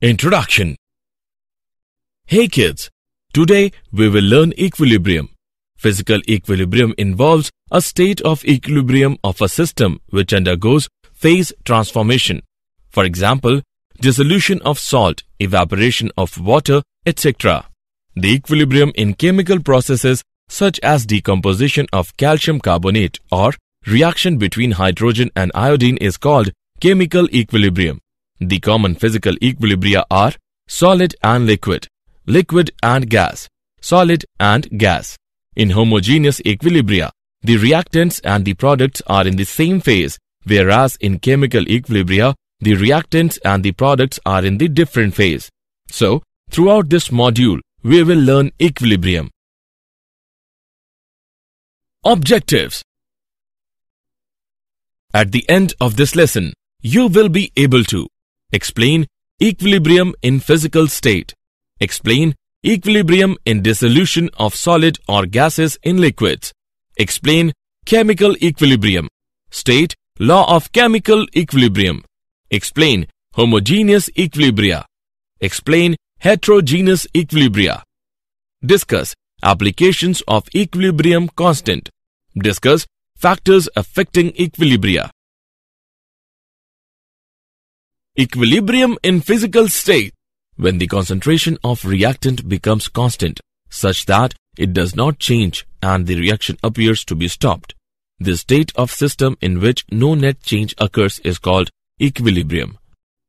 Introduction. Hey kids, today we will learn equilibrium. Physical equilibrium involves a state of equilibrium of a system which undergoes phase transformation. For example, dissolution of salt, evaporation of water, etc. The equilibrium in chemical processes such as decomposition of calcium carbonate or reaction between hydrogen and iodine is called chemical equilibrium. The common physical equilibria are solid and liquid, liquid and gas, solid and gas. In homogeneous equilibria, the reactants and the products are in the same phase, whereas in chemical equilibria, the reactants and the products are in the different phase. So, throughout this module, we will learn equilibrium. Objectives. At the end of this lesson, you will be able to explain equilibrium in physical state, explain equilibrium in dissolution of solid or gases in liquids, explain chemical equilibrium, state law of chemical equilibrium, explain homogeneous equilibria, explain heterogeneous equilibria, discuss applications of equilibrium constant, discuss factors affecting equilibria. Equilibrium in physical state. When the concentration of reactant becomes constant, such that it does not change and the reaction appears to be stopped. The state of system in which no net change occurs is called equilibrium.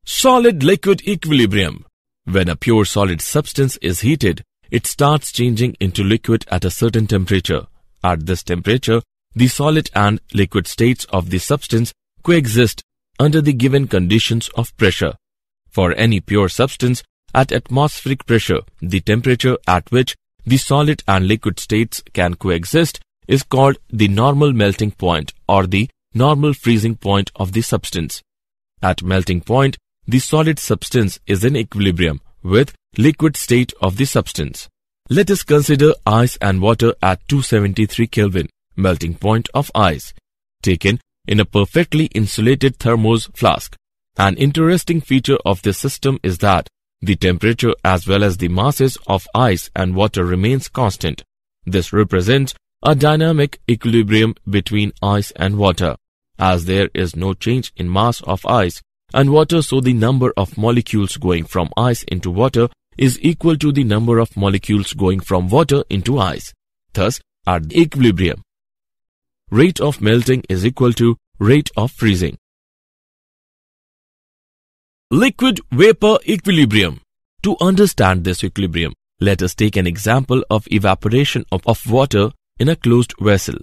Solid-liquid equilibrium. When a pure solid substance is heated, it starts changing into liquid at a certain temperature. At this temperature, the solid and liquid states of the substance coexist under the given conditions of pressure. For any pure substance, at atmospheric pressure, the temperature at which the solid and liquid states can coexist is called the normal melting point or the normal freezing point of the substance. At melting point, the solid substance is in equilibrium with liquid state of the substance. Let us consider ice and water at 273 Kelvin, melting point of ice, taken in a perfectly insulated thermos flask. An interesting feature of this system is that the temperature as well as the masses of ice and water remains constant. This represents a dynamic equilibrium between ice and water, as there is no change in mass of ice and water, so the number of molecules going from ice into water is equal to the number of molecules going from water into ice. Thus, at the equilibrium, rate of melting is equal to rate of freezing. Liquid-vapor equilibrium. To understand this equilibrium, let us take an example of evaporation of water in a closed vessel.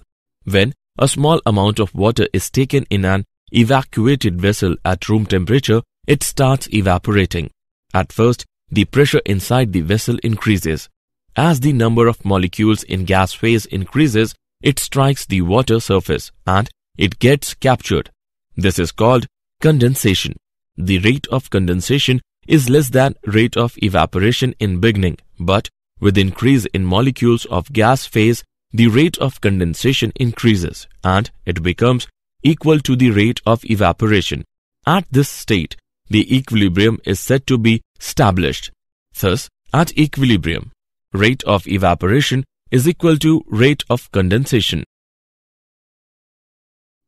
When a small amount of water is taken in an evacuated vessel at room temperature, it starts evaporating. At first, the pressure inside the vessel increases. As the number of molecules in gas phase increases, it strikes the water surface and it gets captured. This is called condensation. The rate of condensation is less than rate of evaporation in beginning, but with increase in molecules of gas phase, the rate of condensation increases and it becomes equal to the rate of evaporation. At this state, the equilibrium is said to be established. Thus, at equilibrium, rate of evaporation is equal to rate of condensation.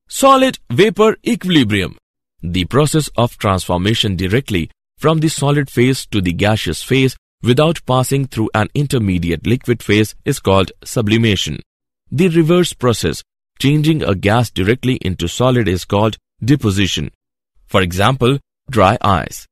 Solid-vapor equilibrium. The process of transformation directly from the solid phase to the gaseous phase without passing through an intermediate liquid phase is called sublimation. The reverse process, changing a gas directly into solid, is called deposition. For example, dry ice.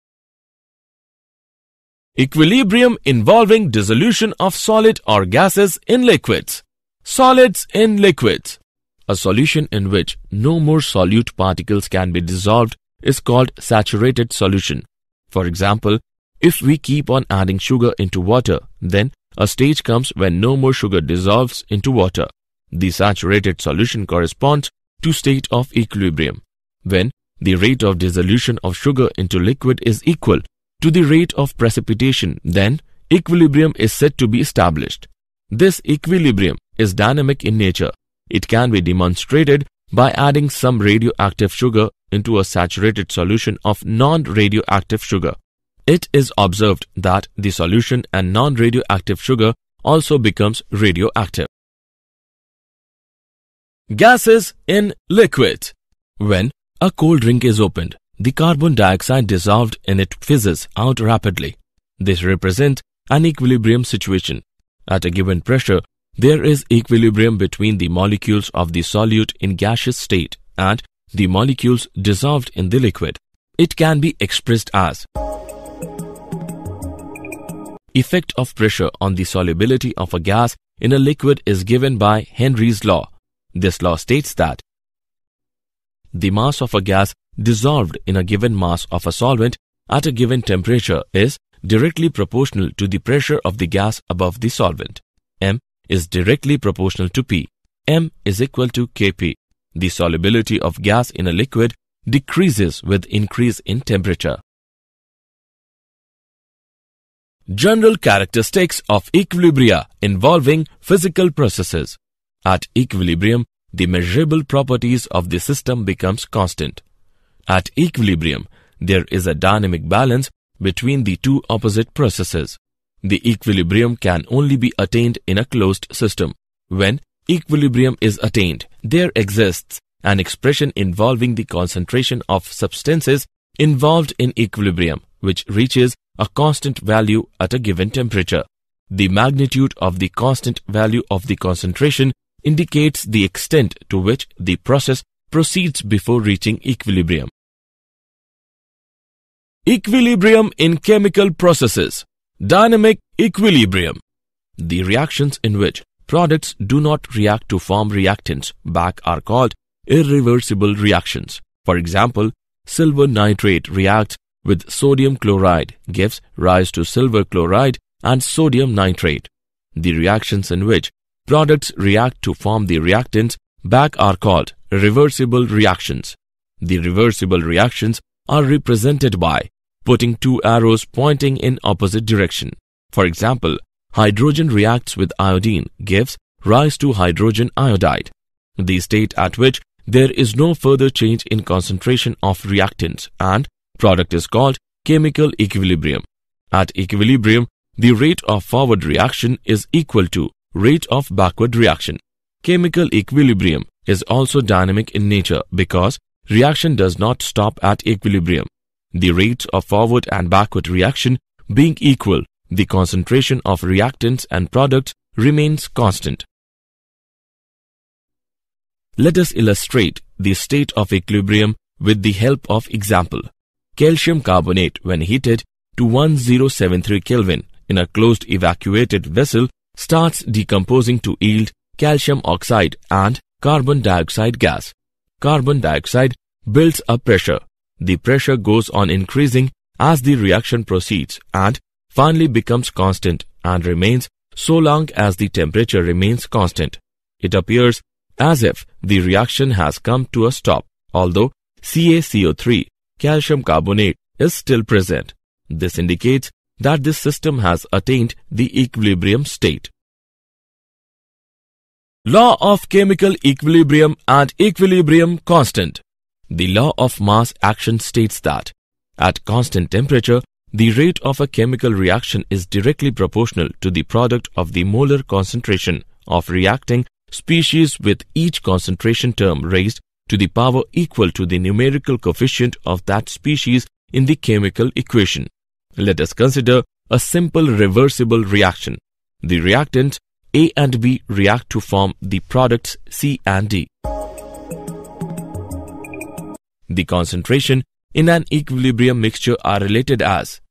Equilibrium involving dissolution of solid or gases in liquids. Solids in liquids. A solution in which no more solute particles can be dissolved is called saturated solution. For example, if we keep on adding sugar into water, then a stage comes when no more sugar dissolves into water. The saturated solution corresponds to state of equilibrium, when the rate of dissolution of sugar into liquid is equal to the rate of precipitation, then equilibrium is said to be established. This equilibrium is dynamic in nature. It can be demonstrated by adding some radioactive sugar into a saturated solution of non-radioactive sugar. it is observed that the solution and non-radioactive sugar also becomes radioactive. Gases in liquid. When a cold drink is opened, the carbon dioxide dissolved in it fizzes out rapidly. This represents an equilibrium situation. At a given pressure, there is equilibrium between the molecules of the solute in gaseous state and the molecules dissolved in the liquid. It can be expressed as effect of pressure on the solubility of a gas in a liquid is given by Henry's law. This law states that the mass of a gas dissolved in a given mass of a solvent at a given temperature is directly proportional to the pressure of the gas above the solvent. M is directly proportional to P. M is equal to Kp. The solubility of gas in a liquid decreases with increase in temperature. General characteristics of equilibria involving physical processes. At equilibrium, the measurable properties of the system becomes constant. At equilibrium, there is a dynamic balance between the two opposite processes. The equilibrium can only be attained in a closed system. When equilibrium is attained, there exists an expression involving the concentration of substances involved in equilibrium, which reaches a constant value at a given temperature. The magnitude of the constant value of the concentration indicates the extent to which the process proceeds before reaching equilibrium. Equilibrium in chemical processes. Dynamic equilibrium. The reactions in which products do not react to form reactants back are called irreversible reactions. For example, silver nitrate reacts with sodium chloride, gives rise to silver chloride and sodium nitrate. The reactions in which products react to form the reactants back are called reversible reactions. The reversible reactions are represented by putting two arrows pointing in opposite direction. For example, hydrogen reacts with iodine, gives rise to hydrogen iodide. The state at which there is no further change in concentration of reactants and product is called chemical equilibrium. At equilibrium, the rate of forward reaction is equal to rate of backward reaction. Chemical equilibrium is also dynamic in nature because reaction does not stop at equilibrium. The rates of forward and backward reaction being equal, the concentration of reactants and products remains constant. Let us illustrate the state of equilibrium with the help of example. Calcium carbonate, when heated to 1073 Kelvin in a closed evacuated vessel, starts decomposing to yield calcium oxide and carbon dioxide gas. Carbon dioxide builds up pressure. The pressure goes on increasing as the reaction proceeds and finally becomes constant and remains so long as the temperature remains constant. It appears as if the reaction has come to a stop, although CaCO3, calcium carbonate, is still present. This indicates that this system has attained the equilibrium state. Law of chemical equilibrium and equilibrium constant. The law of mass action states that at constant temperature, the rate of a chemical reaction is directly proportional to the product of the molar concentration of reacting species, with each concentration term raised to the power equal to the numerical coefficient of that species in the chemical equation. Let us consider a simple reversible reaction. The reactants A and B react to form the products C and D. The concentration in an equilibrium mixture are related as,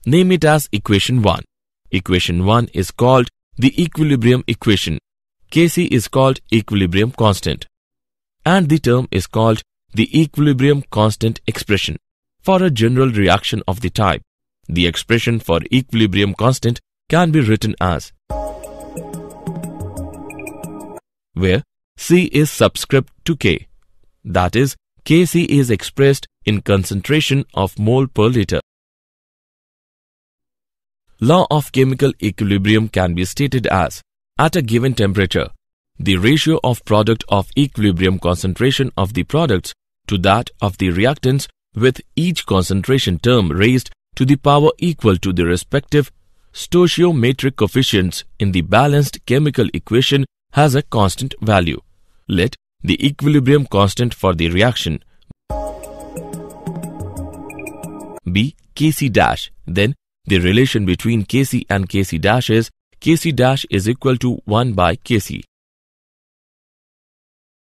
name it as equation 1. Equation 1 is called the equilibrium equation. Kc is called equilibrium constant. And the term is called the equilibrium constant expression. For a general reaction of the type, the expression for equilibrium constant can be written as, where C is subscript to K. That is, Kc is expressed in concentration of mole per liter. Law of chemical equilibrium can be stated as, at a given temperature, the ratio of product of equilibrium concentration of the products to that of the reactants, with each concentration term raised to the power equal to the respective stoichiometric coefficients in the balanced chemical equation has a constant value. Let the equilibrium constant for the reaction be Kc dash. Then the relation between Kc and Kc dash is Kc dash is equal to 1 by Kc.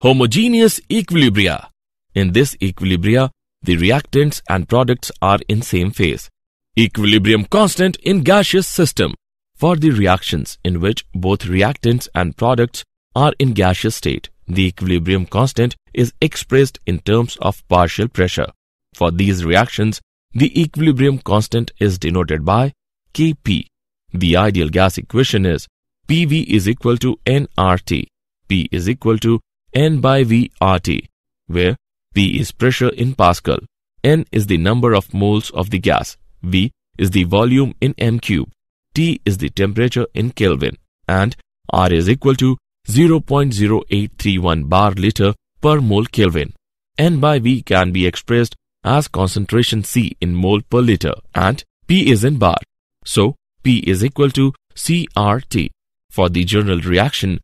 Homogeneous equilibria. In this equilibria, the reactants and products are in same phase. Equilibrium constant in gaseous system. For the reactions in which both reactants and products are in gaseous state, the equilibrium constant is expressed in terms of partial pressure. For these reactions, the equilibrium constant is denoted by Kp. The ideal gas equation is PV is equal to nRT. P is equal to N by V RT, where P is pressure in Pascal, N is the number of moles of the gas, V is the volume in m cube, T is the temperature in Kelvin, and R is equal to 0.0831 bar liter per mole Kelvin. N by V can be expressed as concentration C in mole per liter and P is in bar. So, P is equal to CRT. For the general reaction,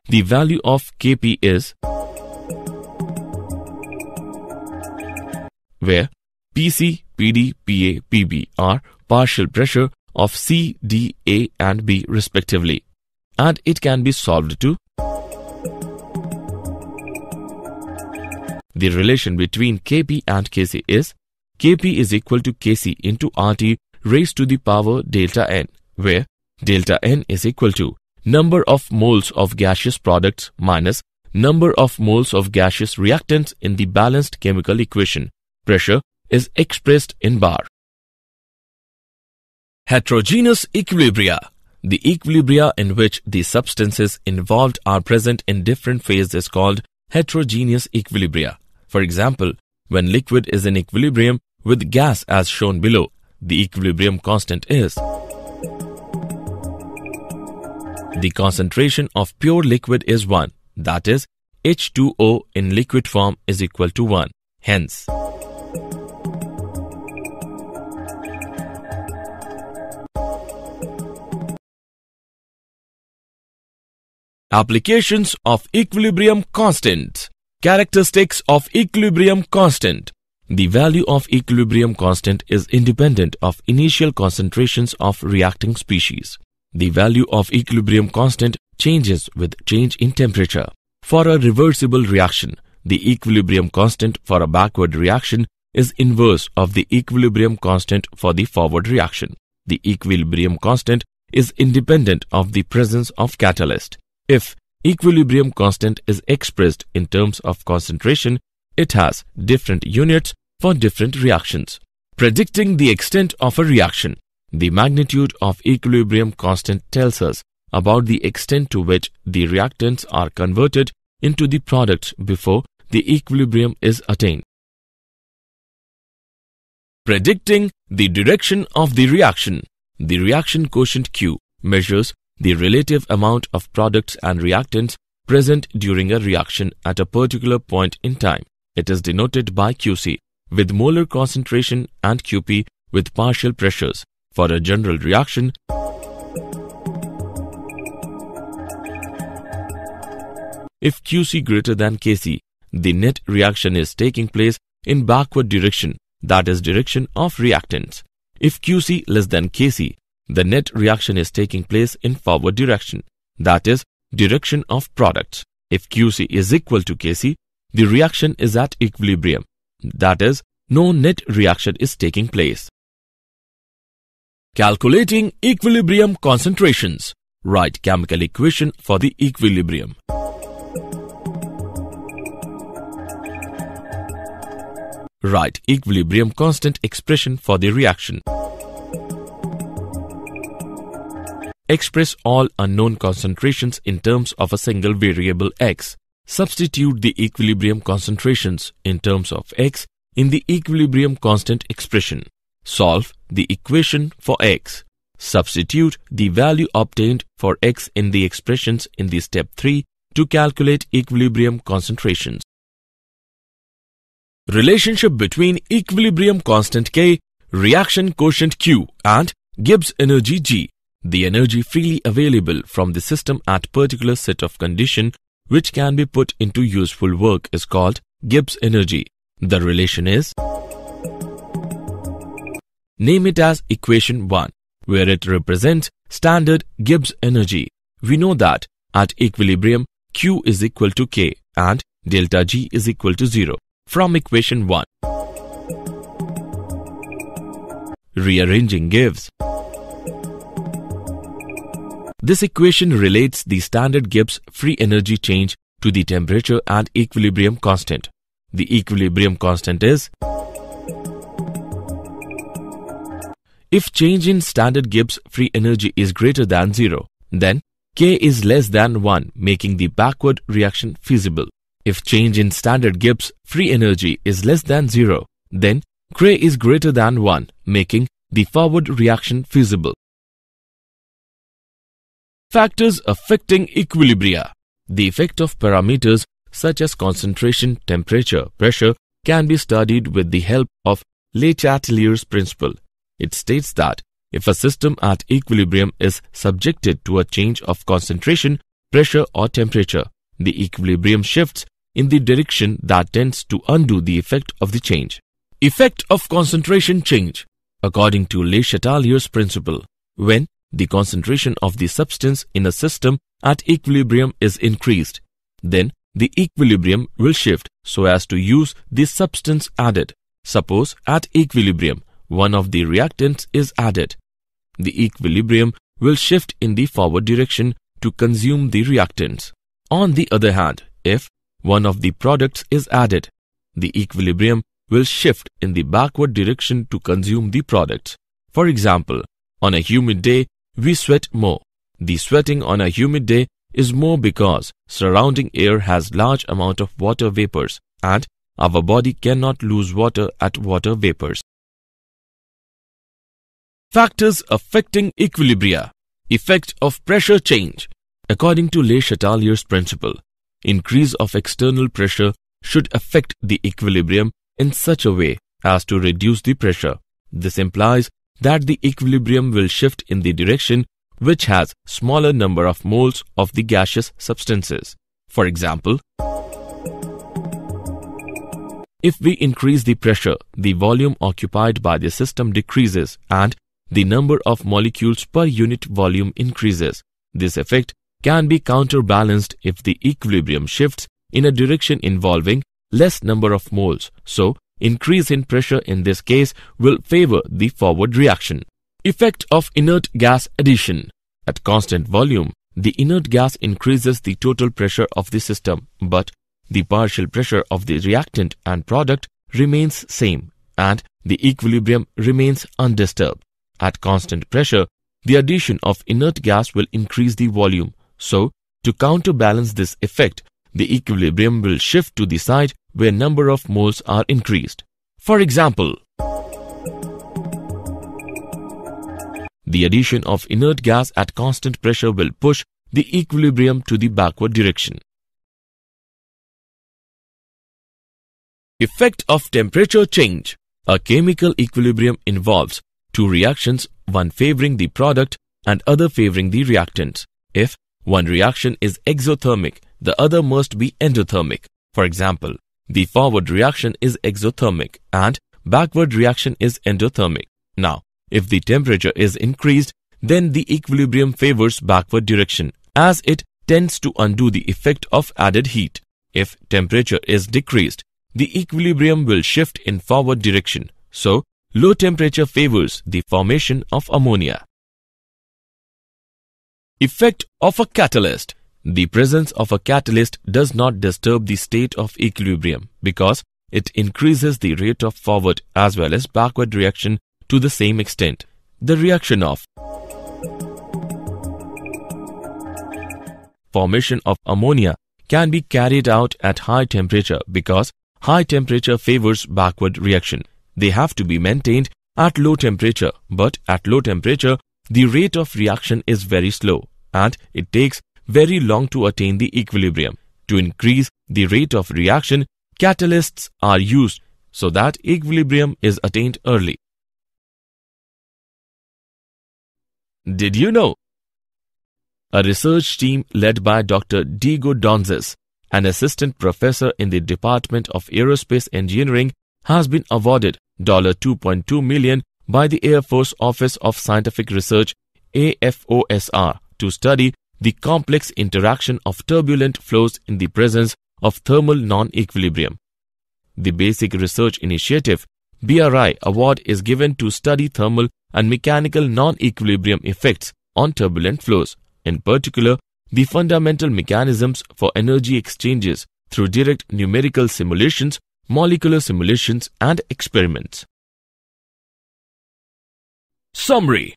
the value of Kp is where Pc, Pd, Pa, Pb are partial pressure of C, D, A and B respectively, and it can be solved to the relation between Kp and Kc is Kp is equal to Kc into RT raised to the power delta N, where delta N is equal to number of moles of gaseous products minus number of moles of gaseous reactants in the balanced chemical equation. Pressure is expressed in bar. Heterogeneous equilibria. The equilibria in which the substances involved are present in different phases is called heterogeneous equilibria. For example, when liquid is in equilibrium with gas as shown below, the equilibrium constant is the concentration of pure liquid is 1, that is, H2O in liquid form is equal to 1. Hence, applications of equilibrium constant. Characteristics of equilibrium constant. The value of equilibrium constant is independent of initial concentrations of reacting species. The value of equilibrium constant changes with change in temperature. For a reversible reaction, the equilibrium constant for a backward reaction is inverse of the equilibrium constant for the forward reaction. The equilibrium constant is independent of the presence of catalyst. If equilibrium constant is expressed in terms of concentration, it has different units for different reactions. Predicting the extent of a reaction. The magnitude of equilibrium constant tells us about the extent to which the reactants are converted into the products before the equilibrium is attained. Predicting the direction of the reaction. The reaction quotient Q measures the relative amount of products and reactants present during a reaction at a particular point in time. It is denoted by Qc with molar concentration and Qp with partial pressures. For a general reaction, if Qc greater than Kc, the net reaction is taking place in backward direction, that is direction of reactants. If Qc less than Kc, the net reaction is taking place in forward direction, that is direction of products. If Qc is equal to Kc, the reaction is at equilibrium, that is no net reaction is taking place. Calculating equilibrium concentrations. Write chemical equation for the equilibrium. Write equilibrium constant expression for the reaction. Express all unknown concentrations in terms of a single variable x. Substitute the equilibrium concentrations in terms of x in the equilibrium constant expression. Solve the equation for x. Substitute the value obtained for x in the expressions in the step 3 to calculate equilibrium concentrations. Relationship between equilibrium constant K, reaction quotient Q and Gibbs energy G, the energy freely available from the system at particular set of condition which can be put into useful work, is called Gibbs energy. The relation is, name it as equation 1, where it represents standard Gibbs energy. We know that at equilibrium Q is equal to K and delta G is equal to 0 from equation 1. Rearranging gives, this equation relates the standard Gibbs free energy change to the temperature and equilibrium constant. The equilibrium constant is, if change in standard Gibbs free energy is greater than 0, then K is less than 1, making the backward reaction feasible. If change in standard Gibbs free energy is less than 0, then K is greater than 1, making the forward reaction feasible. Factors affecting equilibria. The effect of parameters such as concentration, temperature, pressure can be studied with the help of Le Chatelier's principle. It states that if a system at equilibrium is subjected to a change of concentration, pressure or temperature, the equilibrium shifts in the direction that tends to undo the effect of the change. Effect of concentration change. According to Le Chatelier's principle, when the concentration of the substance in a system at equilibrium is increased, then the equilibrium will shift so as to use the substance added. Suppose at equilibrium, one of the reactants is added. The equilibrium will shift in the forward direction to consume the reactants. On the other hand, if one of the products is added, the equilibrium will shift in the backward direction to consume the products. For example, on a humid day, we sweat more. The sweating on a humid day is more because surrounding air has large amount of water vapors and our body cannot lose water at water vapors. Factors affecting equilibria. Effect of pressure change. According to Le Chatelier's principle, increase of external pressure should affect the equilibrium in such a way as to reduce the pressure. This implies that the equilibrium will shift in the direction which has smaller number of moles of the gaseous substances. For example, if we increase the pressure, the volume occupied by the system decreases and the number of molecules per unit volume increases. This effect can be counterbalanced if the equilibrium shifts in a direction involving less number of moles. So, increase in pressure in this case will favor the forward reaction. Effect of inert gas addition. At constant volume, the inert gas increases the total pressure of the system, but the partial pressure of the reactant and product remains same and the equilibrium remains undisturbed. At constant pressure, the addition of inert gas will increase the volume. So, to counterbalance this effect, the equilibrium will shift to the side where number of moles are increased. For example, the addition of inert gas at constant pressure will push the equilibrium to the backward direction. Effect of temperature change. A chemical equilibrium involves two reactions, one favoring the product and other favoring the reactant. If one reaction is exothermic, the other must be endothermic. For example, the forward reaction is exothermic and backward reaction is endothermic. Now, if the temperature is increased, then the equilibrium favors backward direction as it tends to undo the effect of added heat. If temperature is decreased, the equilibrium will shift in forward direction. So, low temperature favors the formation of ammonia. Effect of a catalyst. The presence of a catalyst does not disturb the state of equilibrium because it increases the rate of forward as well as backward reaction to the same extent. The reaction of formation of ammonia can be carried out at high temperature because high temperature favors backward reaction. They have to be maintained at low temperature, but at low temperature, the rate of reaction is very slow and it takes very long to attain the equilibrium. To increase the rate of reaction, catalysts are used. so that equilibrium is attained early. Did you know? A research team led by Dr. Diego Donzes, an assistant professor in the Department of Aerospace Engineering, has been awarded $2.2 million by the Air Force Office of Scientific Research AFOSR to study the complex interaction of turbulent flows in the presence of thermal non-equilibrium. The Basic Research Initiative BRI award is given to study thermal and mechanical non-equilibrium effects on turbulent flows, in particular the fundamental mechanisms for energy exchanges through direct numerical simulations, molecular simulations and experiments. Summary.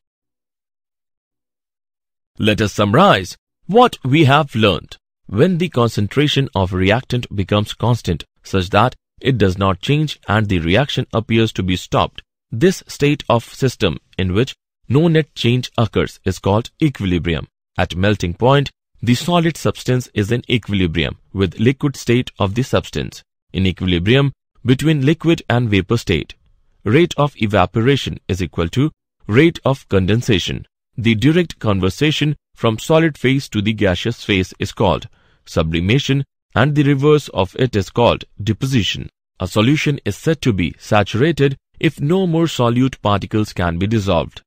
Let us summarize what we have learned. When the concentration of reactant becomes constant such that it does not change and the reaction appears to be stopped, this state of system in which no net change occurs is called equilibrium. At melting point, the solid substance is in equilibrium with liquid state of the substance, in equilibrium between liquid and vapor state. Rate of evaporation is equal to rate of condensation. The direct conversion from solid phase to the gaseous phase is called sublimation, and the reverse of it is called deposition. A solution is said to be saturated if no more solute particles can be dissolved.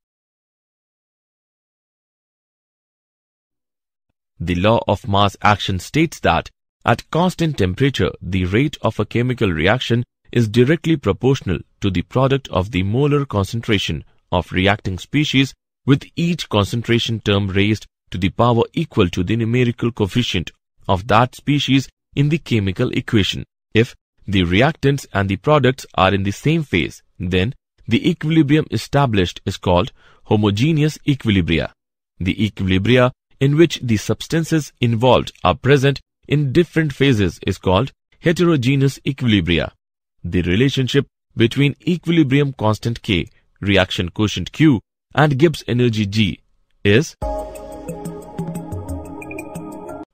The law of mass action states that at constant temperature, the rate of a chemical reaction is directly proportional to the product of the molar concentration of reacting species, with each concentration term raised to the power equal to the numerical coefficient of that species in the chemical equation. If the reactants and the products are in the same phase, then the equilibrium established is called homogeneous equilibria. The equilibria in which the substances involved are present in different phases is called heterogeneous equilibria. The relationship between equilibrium constant K, reaction quotient Q, and Gibbs energy G is.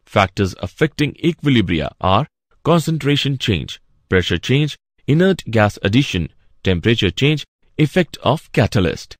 Factors affecting equilibria are concentration change, pressure change, inert gas addition, temperature change, effect of catalyst.